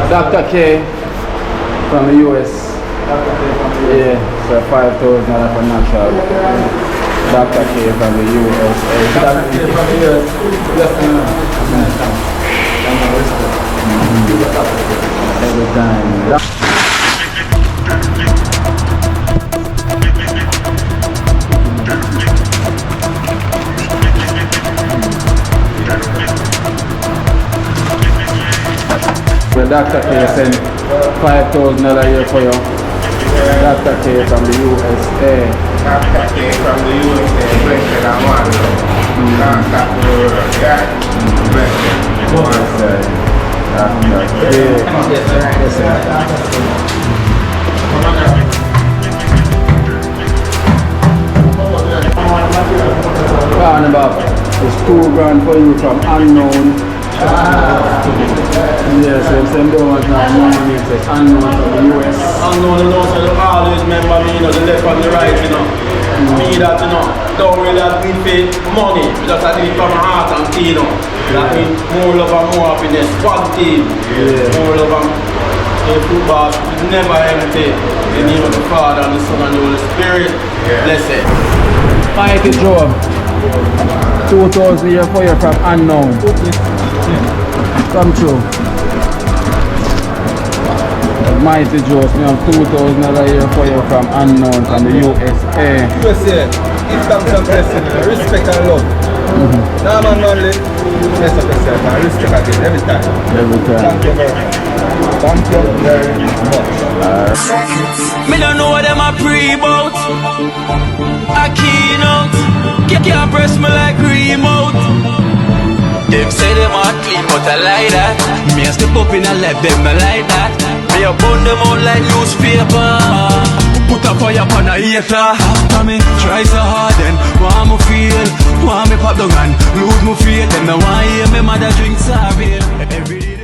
Dr. K from the US. Yeah, so 5,000 for natural. Dr. K from the USA. Dr. K from the US. Every time. The Dr. K sent $5,000 a year for you. Dr. K from the USA. Dr. K from the USA, blessed and one. Dr. It's $2,000 for you from unknown. Yes, same don't want money, it's unknown from the US. Unknown, you know, so you always remember me, you know, the left and the right, you know. Me that, you know, don't really have me for money, just I think from my heart and Kino. That means more love and more happiness, one team. More love and football, never empty. In the name of the Father and the Son and the Holy Spirit, bless it. Mighty Joe, 2,000 a year for you from unknown. Come true. Mighty Joe, me have $2,000 a year for you from unknown from the USA. USA, give thanks and blessing, respect and love. Now man only, mess up yourself and respect again every time. Every time. Thank you very much. Thank you very much. Me don't know what them a pre about. A keynote, can't press me like remote. Them say them a clean, but I like that. Me a step up in a left, them not like that. Me a burn them out like newspaper. Put a fire upon a hater. After me try so hard, then want me feel, want me pop down and lose me faith. Them no want hear me mother drink sorry. Every day.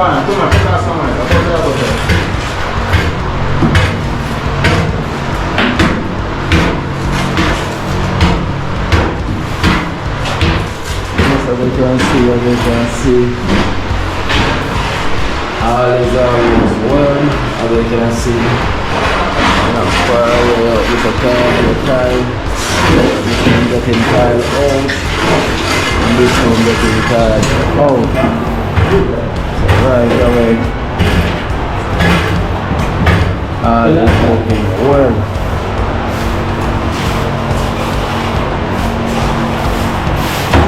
on, come on, put on some money. I'll put it up there. As you can see, all is always one, as you can see. Not far away up with the tile. This one getting tile out, and this one getting tile out. So right away, all is working well.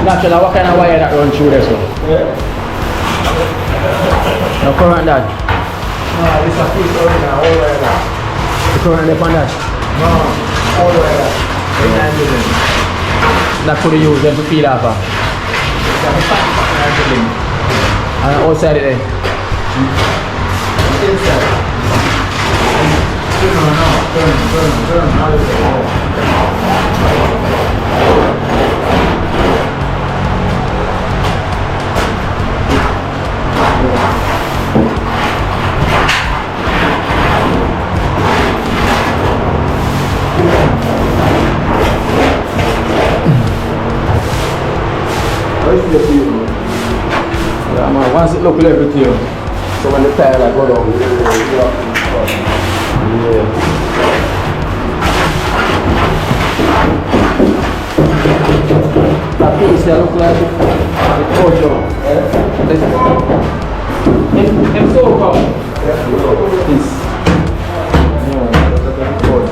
Naturally, what kind of wire that run through this one? Yeah. No current that? No, this is a piece of it now, all the way down. The current up on that? No, all the way down. That could be used then to feed off of? And outside it there? Inside. Turn. Yeah, man, once it look level to you, so when the tire like go down, yeah. That piece there look like the coach on. It's so come. This. Yeah, that's the coach.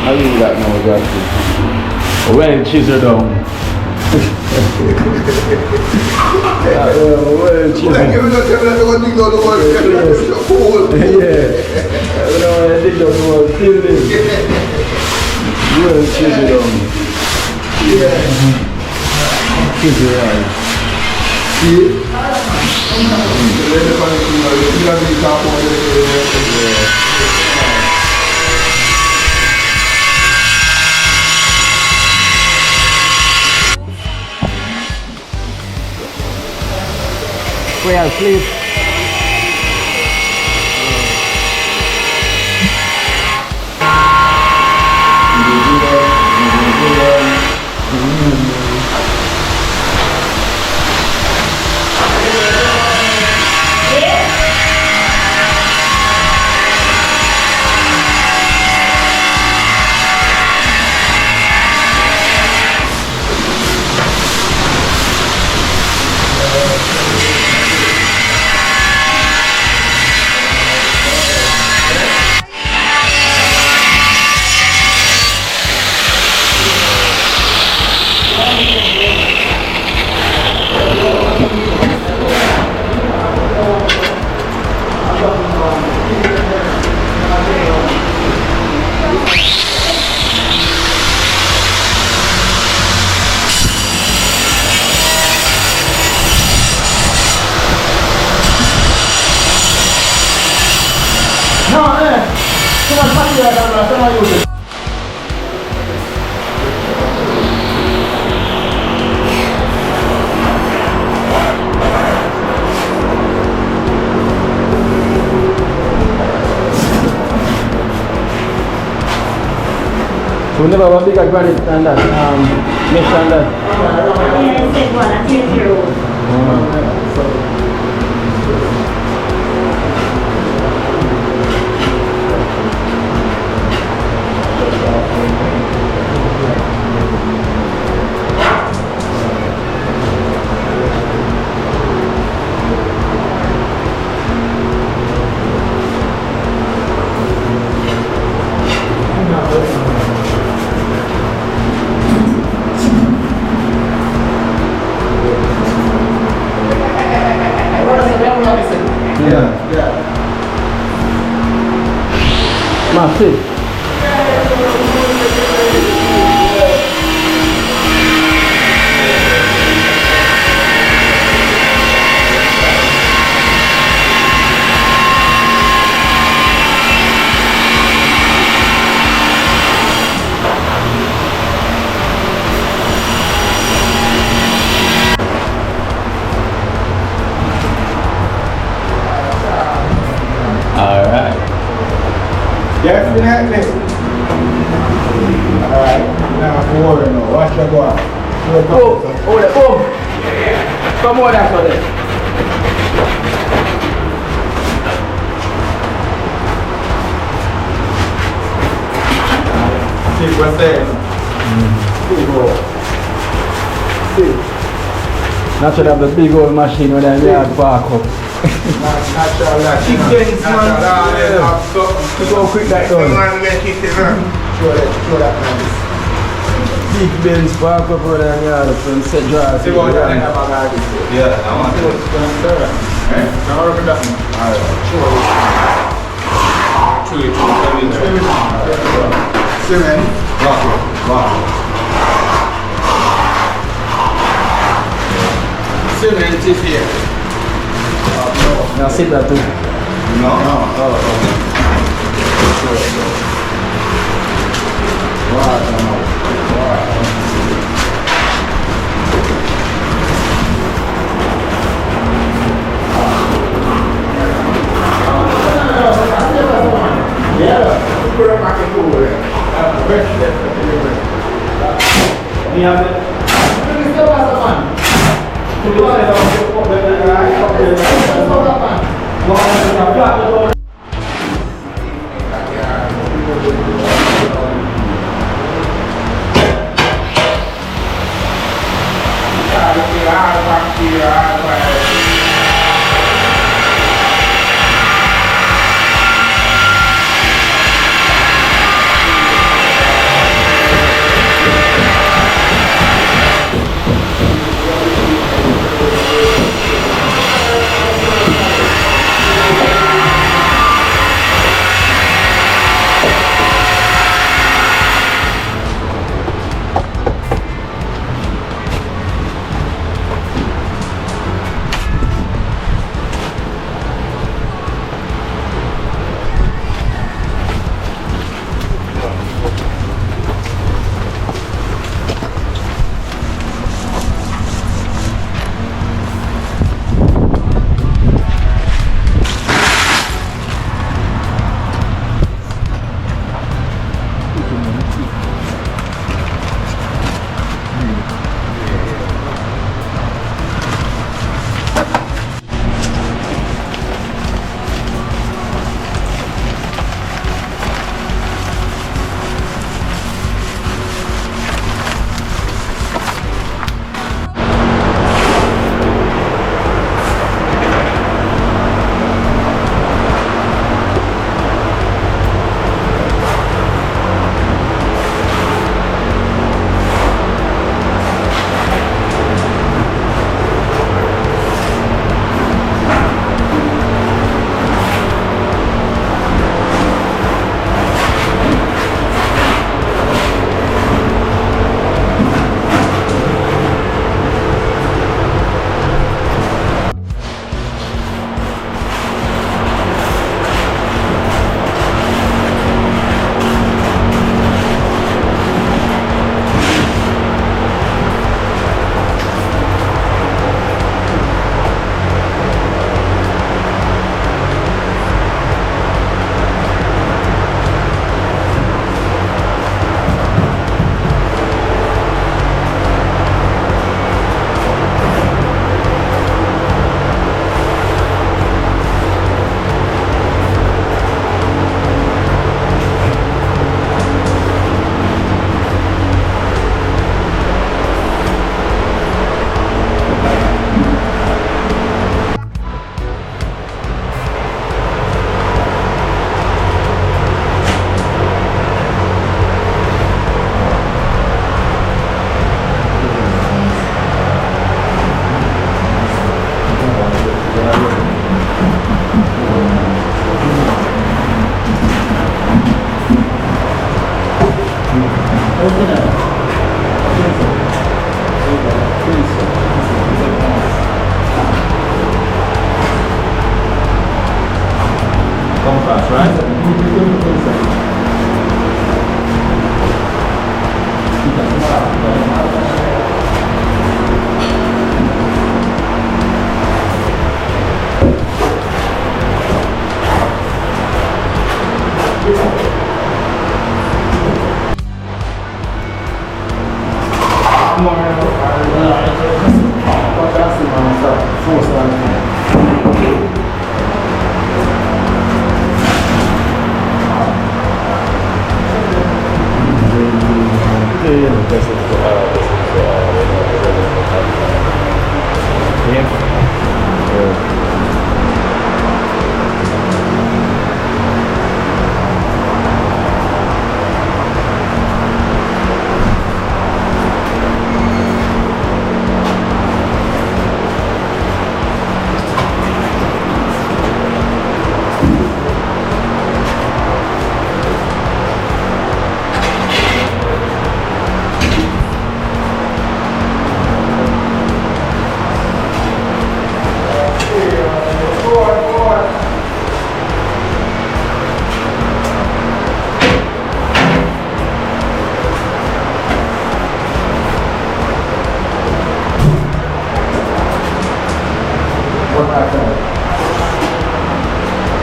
I really like now, exactly. Well chiseled down. Well chiseled. Tell me that one thing down the wall. Yeah. I don't know, I think that's what TILING. Well chiseled down. Yeah. Chisel right. See? Let the funny thing now, you see how they talk about it. Well, please. So we never have a bigger granite than that, mesh than that. Yeah, it's one, a 10-year-old. Massive. Nothing happening. Alright, now I'm worried now. Watch your go. Oh, come on after that. See what's there. See, bro. See. Naturally have the big old machine when they yard park up. Natural that. Big things, man. Look how quick that done. Show that man. Big Benz park up over there yard from St. George. See what I have a guy. Yeah, I want to. Now look at that man. Cement. Cement is here. Now sit that too. Put it back in cool there.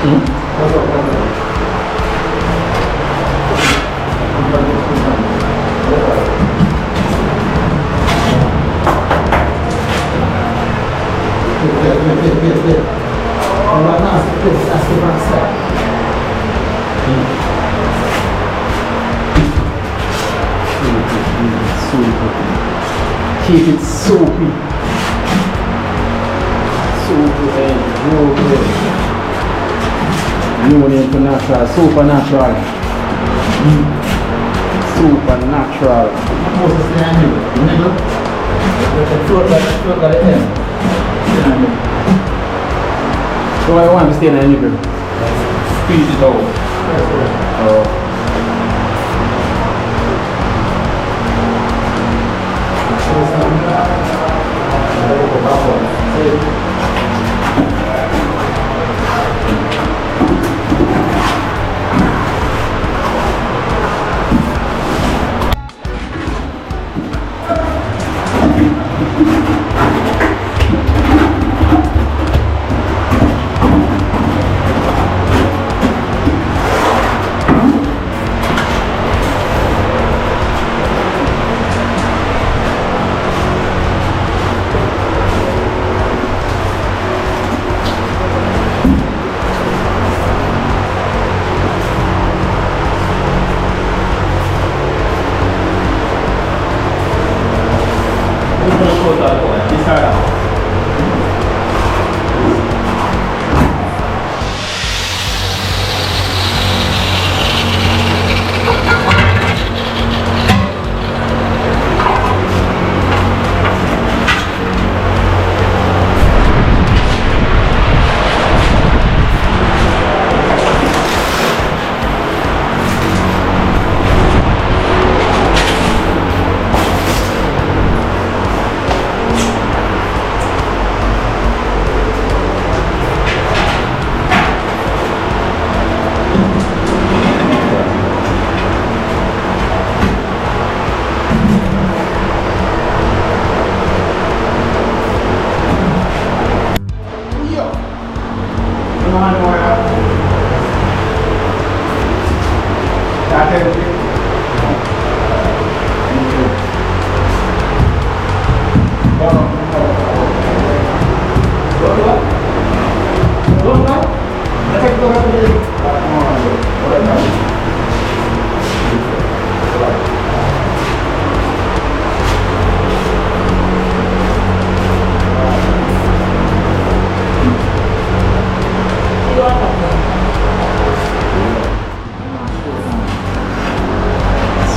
Keep it soapy. Soapy and real. New name for natural, supernatural. Supernatural. So I want to stay in the neighborhood. Squeeze it out. Oh.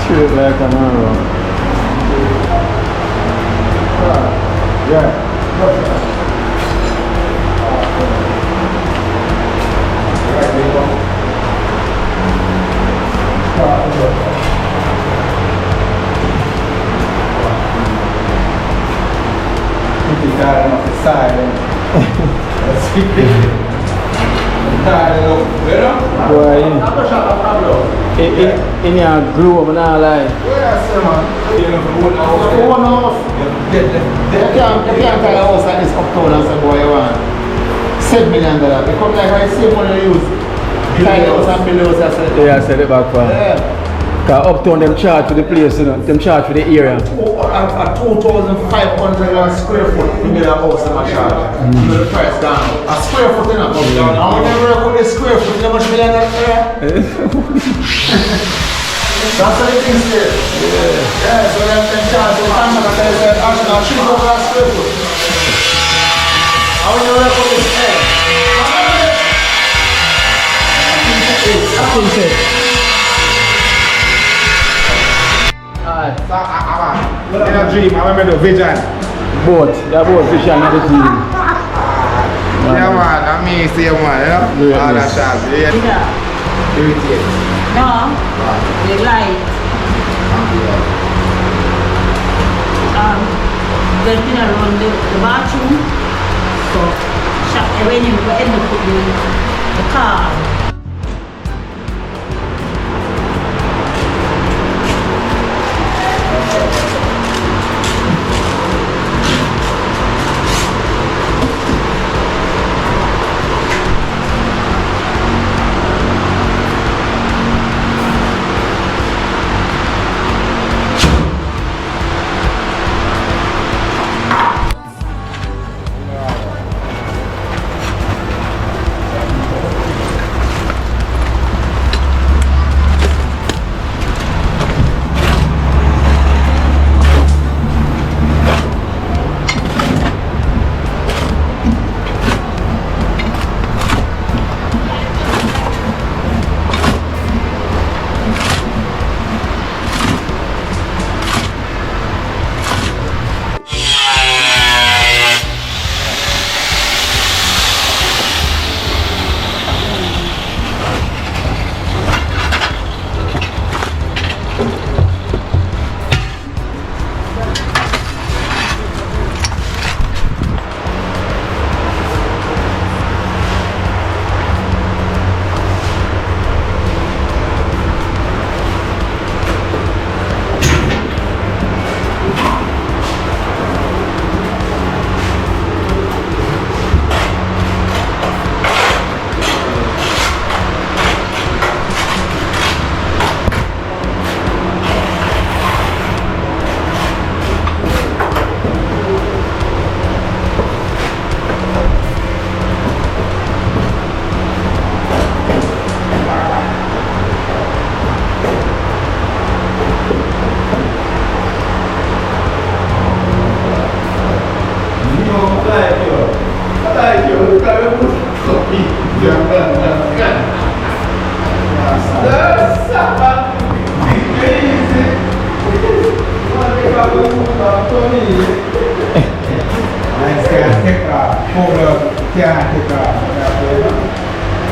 Straight like an arrow. Yeah. Boy, in your glue, I'm not lying. They can't tell a house like this uptown and say, boy, you want $7 million. They come like I see money use. Tiny house and build house, I said. Yeah, I said it back for. Yeah. Because uptown them charge for the place, you know, them charge for the area. A 2,500 square foot to build a house in my charge. The price down. A square foot in a house down. And when you work with a square foot, how much million that's there? That's how the things there. Yeah, so they charge the contract and they say, actually, $3 square foot. How when you work with this air? I think so. In a dream, I remember the vision. Boat, that boat vision at the dream. Yeah, man, that means see, man, you know? All that shots, yeah. Irritate. No, they light. They've been around the bathroom. So, when you end up with the car.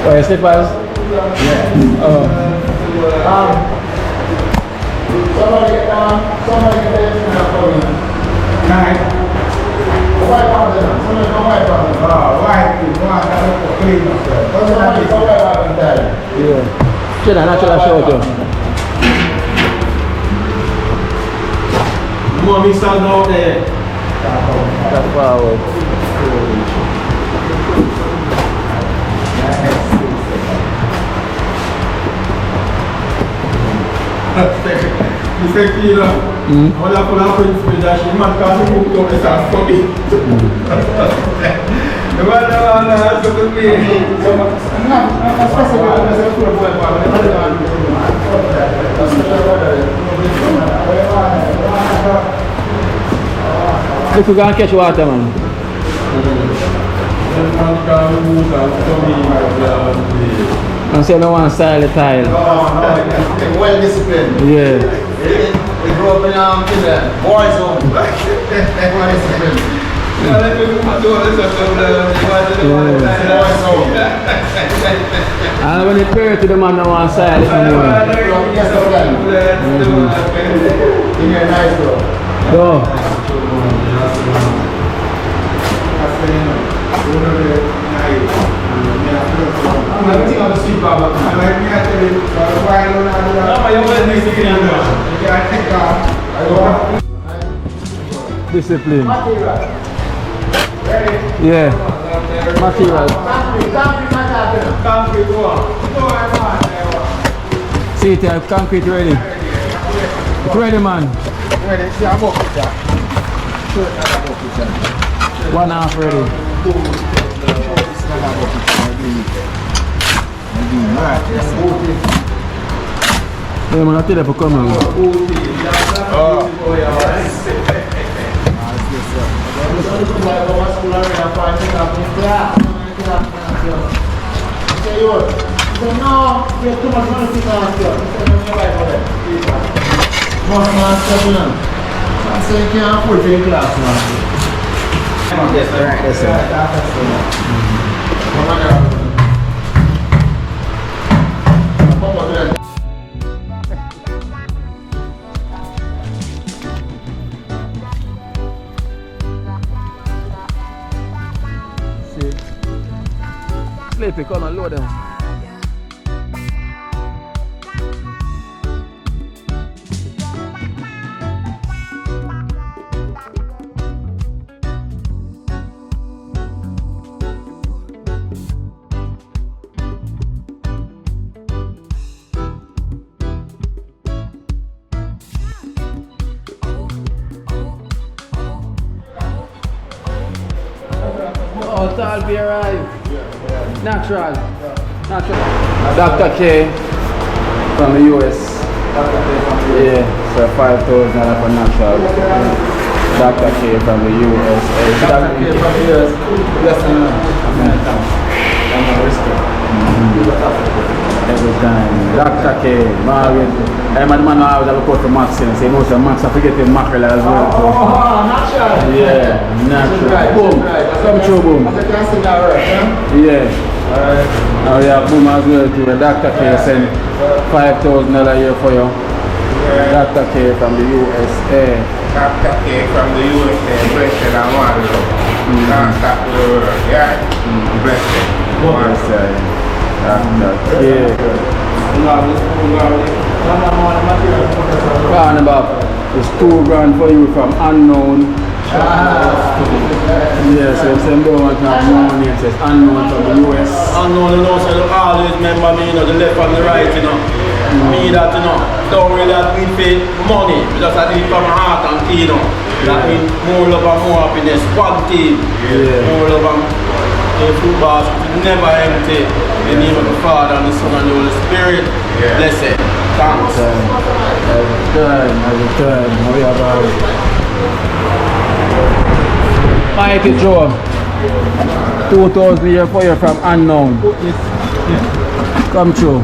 Oh, your slippers? Yeah. Oh. Somebody get there for me. Nice. Wipe out there. Somebody go wipe out there. Oh, wipe it. Go out there. Clean up there. Somebody go wipe out there. Yeah. Should I natural show too? Mommy stand out there. That's forward. Mr. Kino, all of our friends with that she man can't move to the south for me. The one that has to be. Look, we're gonna catch water, man. And say no one style the tile. Well disciplined. Yeah. We grew up in the war zone. Well disciplined. And when it's fair to the man on one side, it's on In your nice though. Go. Everything on the street, Baba. Discipline. Yeah. Material. See it here, concrete ready. It's ready, man. Ready? See, I'm up with that. 1/2 ready. Yeah, man, I tell you for coming. Yes, Sleepy, come and load them. Oh, tall be arrived. Natural. Dr. K from the US. Yeah, so 5,000 for natural. Dr. K from the USA. Dr. K from the US. Yes, Every time. Dr. K, I'm a man I was a report for Max, and say most of Max I forget the mackerel as well. So. Oh, natural. Yeah, natural. Boom. Come through, boom. Yeah. Oh yeah, boom as well too. Dr. K sent $5,000 a year for you. Dr. K from the USA. Dr. K from the USA, blessed and one love. Can't stop the world, yeah? Blessed. Yes, sir. Dr. K. Carnival is $2,000 for you from unknown. Yes, so same don't have money, it says unknown from the US. Unknown, you know, so you always remember me, you know, the left and the right, you know. Me that, you know, don't really have to pay money, because I did it from my heart and Kino. That means more love and more happiness, one team. More love and football, never empty. In the name of the Father and the Son and the Holy Spirit. Blessed. Thanks. Every time, we have Mighty Joe, 2,000 a year for you from unknown. Come true.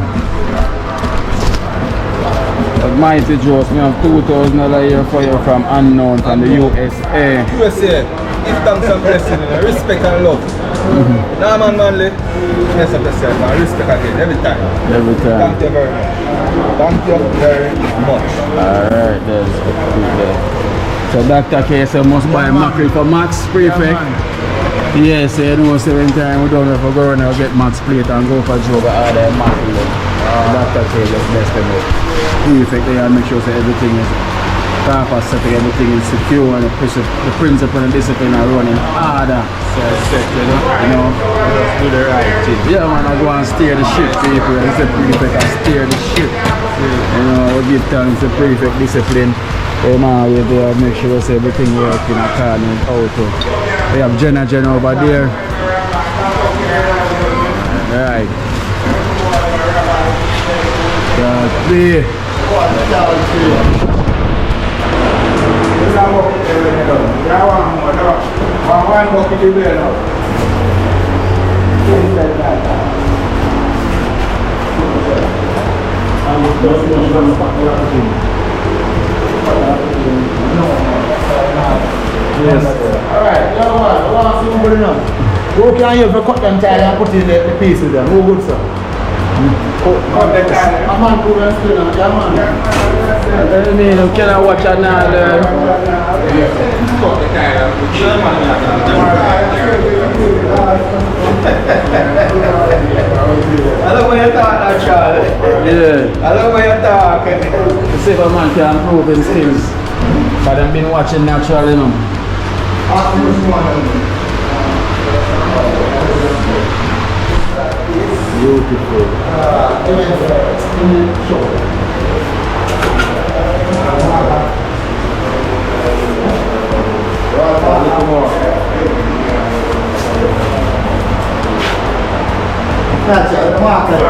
Mighty Joe, we have $2,000 a year for you from unknown from the USA. USA, give thanks and blessing, respect and love. Norman Manley, mess up yourself and respect again every time. Every time. Thank you very much. Thank you very much. Alright, there's good there. So Dr. K said must buy mackerel for Max Prefect. Yes, you know 7 times we don't have to go around and get Max plate and go for Joe but order mackerel. Dr. K just best them up. Prefect there and make sure that everything is proper setting, everything is secure and the principle and discipline are running harder. So you know, just do the right thing. Yeah man, I go and steer the ship people. It's a prefect and steer the ship. You know, we give thanks to prefect discipline. Man, we there make sure that everything working according to how to. We have Jenna over there. Alright. That's there. Yes. Alright, you know what? I want to see good enough. Who can you cut them tile and put in the pieces there? Who good, sir? Cut the tile. A man could have still on. Yeah, man. I mean, you cannot watch another. Cut the tile and put I love when you talk now, Charlie. Yeah. I love when you talk. To see if a man can improve his skills. But I've been watching natural, you know. Beautiful. That's it, the market.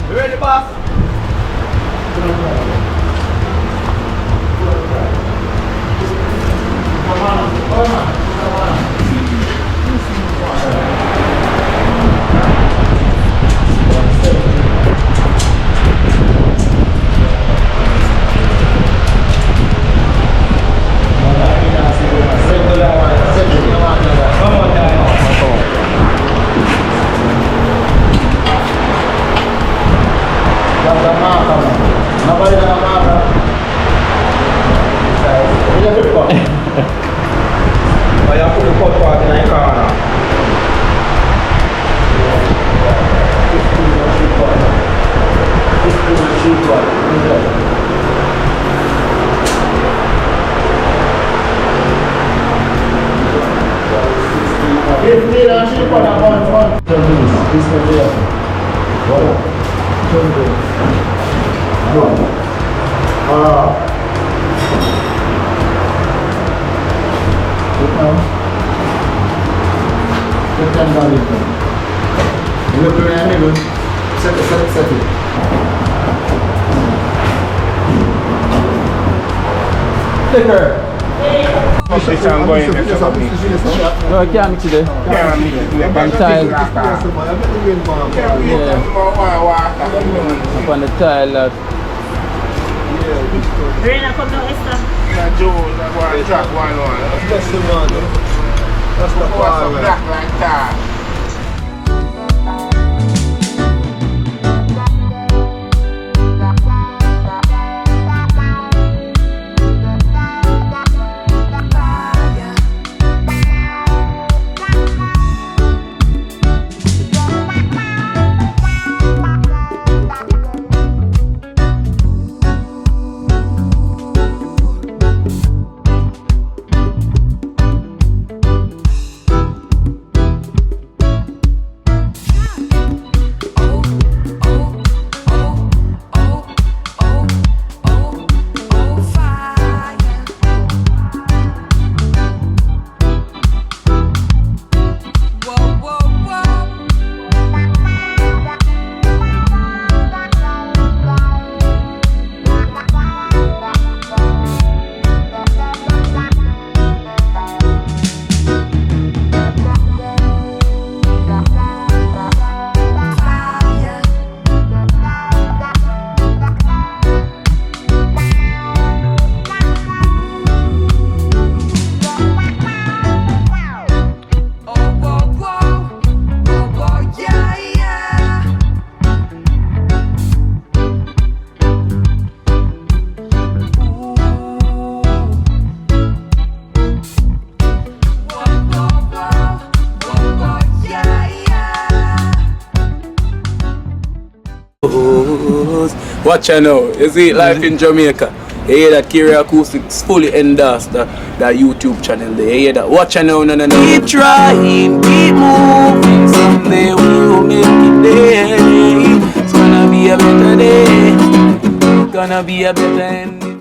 You ready, boss? this and go in there. No, I can't mix it there. On tile. Up on the tile. Rena, come down, Esther. That's the man. That's the power. Black like that. Watch out now. You see, life in Jamaica. You hear that Kiri Acoustics fully endorsed that YouTube channel there. You hear that? Watch out now, no. Keep trying, keep moving. Someday we will make it there. It's gonna be a better day. Gonna be a better end.